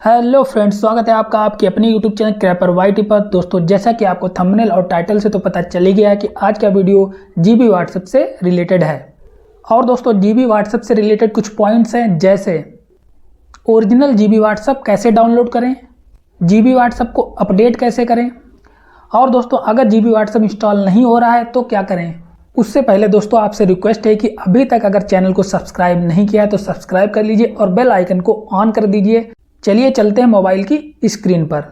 Hello friends, स्वागत है आपका आपके अपने यूट्यूब चैनल क्रैपर वाईटी पर। दोस्तों, जैसा कि आपको थंबनेल और टाइटल से तो पता चल ही गया है कि आज का वीडियो जीबी व्हाट्सएप से रिलेटेड है। और दोस्तों, जीबी व्हाट्सएप से रिलेटेड कुछ पॉइंट्स हैं, जैसे ओरिजिनल जीबी व्हाट्सएप कैसे डाउनलोड करें, जीबी व्हाट्सएप को अपडेट कैसे करें, और दोस्तों अगर जीबी व्हाट्सएप इंस्टॉल नहीं हो रहा है तो क्या करें। उससे पहले दोस्तों आपसे रिक्वेस्ट है कि अभी तक अगर चैनल को सब्सक्राइब नहीं किया है तो सब्सक्राइब कर लीजिए और बेल आइकन को ऑन कर दीजिए। चलिए चलते हैं मोबाइल की स्क्रीन पर।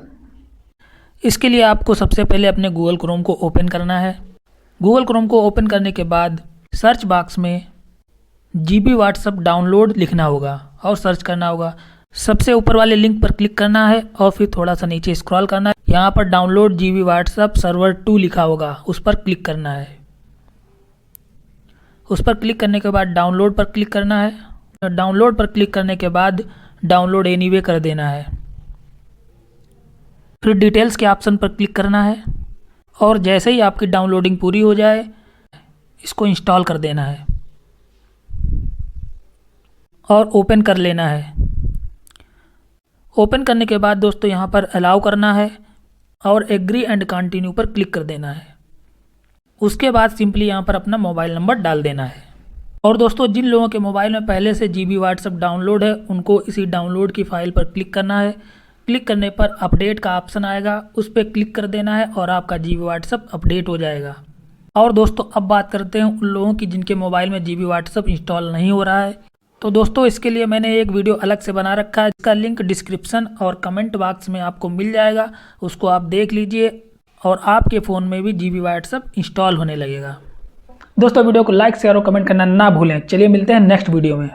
इसके लिए आपको सबसे पहले अपने गूगल क्रोम को ओपन करना है। गूगल क्रोम को ओपन करने के बाद सर्च बॉक्स में जीबी व्हाट्सएप डाउनलोड लिखना होगा और सर्च करना होगा। सबसे ऊपर वाले लिंक पर क्लिक करना है और फिर थोड़ा सा नीचे स्क्रॉल करना है। यहाँ पर डाउनलोड जीबी व्हाट्सएप सर्वर 2 लिखा होगा, उस पर क्लिक करना है। उस पर क्लिक करने के बाद डाउनलोड पर क्लिक करना है। डाउनलोड पर क्लिक करने के बाद डाउनलोड एनीवे कर देना है। फिर डिटेल्स के ऑप्शन पर क्लिक करना है और जैसे ही आपकी डाउनलोडिंग पूरी हो जाए इसको इंस्टॉल कर देना है और ओपन कर लेना है। ओपन करने के बाद दोस्तों यहाँ पर अलाउ करना है और एग्री एंड कंटिन्यू पर क्लिक कर देना है। उसके बाद सिंपली यहाँ पर अपना मोबाइल नंबर डाल देना है। और दोस्तों, जिन लोगों के मोबाइल में पहले से जीबी व्हाट्सएप डाउनलोड है उनको इसी डाउनलोड की फाइल पर क्लिक करना है। क्लिक करने पर अपडेट का ऑप्शन आएगा, उस पर क्लिक कर देना है और आपका जीबी व्हाट्सएप अपडेट हो जाएगा। और दोस्तों अब बात करते हैं उन लोगों की जिनके मोबाइल में जीबी व्हाट्सएप इंस्टॉल नहीं हो रहा है। तो दोस्तों इसके लिए मैंने एक वीडियो अलग से बना रखा है, इसका लिंक डिस्क्रिप्शन और कमेंट बॉक्स में आपको मिल जाएगा। उसको आप देख लीजिए और आपके फ़ोन में भी जीबी व्हाट्सएप इंस्टॉल होने लगेगा। दोस्तों वीडियो को लाइक शेयर और कमेंट करना ना भूलें। चलिए मिलते हैं नेक्स्ट वीडियो में।